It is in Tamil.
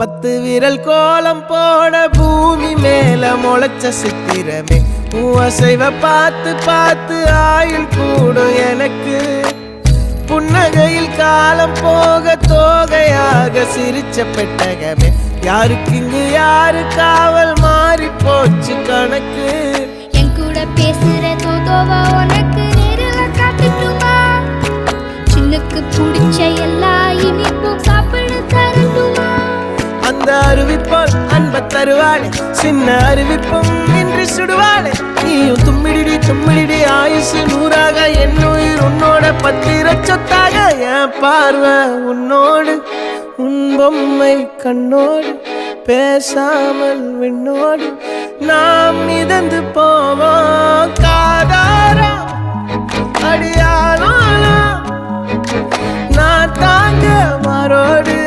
10 விரல் கோலம் போட பூமி மேல முளைச்ச சித்திரமே அசைவ பார்த்து பார்த்து ஆயுள் கூடும் எனக்கு புன்னகையில் காலம் போக தோகையாக சிரிச்ச பெட்டகமே யாருக்கு இங்கு யாரு காவல் மாறி போச்சு கணக்கு என் கூட பேசுற தோதோவா உனக்கு நேரில் காட்டுட்டுமா சின்னுக்கு பிடிச்ச எல்லா இனிப்பும் சாப்பிட தரட்டுமா அந்த அறிவிப்பால் அன்ப தருவாளே சின்ன அறிவிப்பும் இன்றி சுடுவாளே நீயும் தும்மிடி தும்மிடி ஆயுசு 100ஆக என் உயிர் உன்னோட 10 சொத்தாக என் பார்வை உன்னோடு உன் பொம்மை கண்ணோடு பேசாமல் விண்ணோடு நாம் மிதந்து போவோம் காதாரா அடியாளோ நான் தாங்க மாறோடு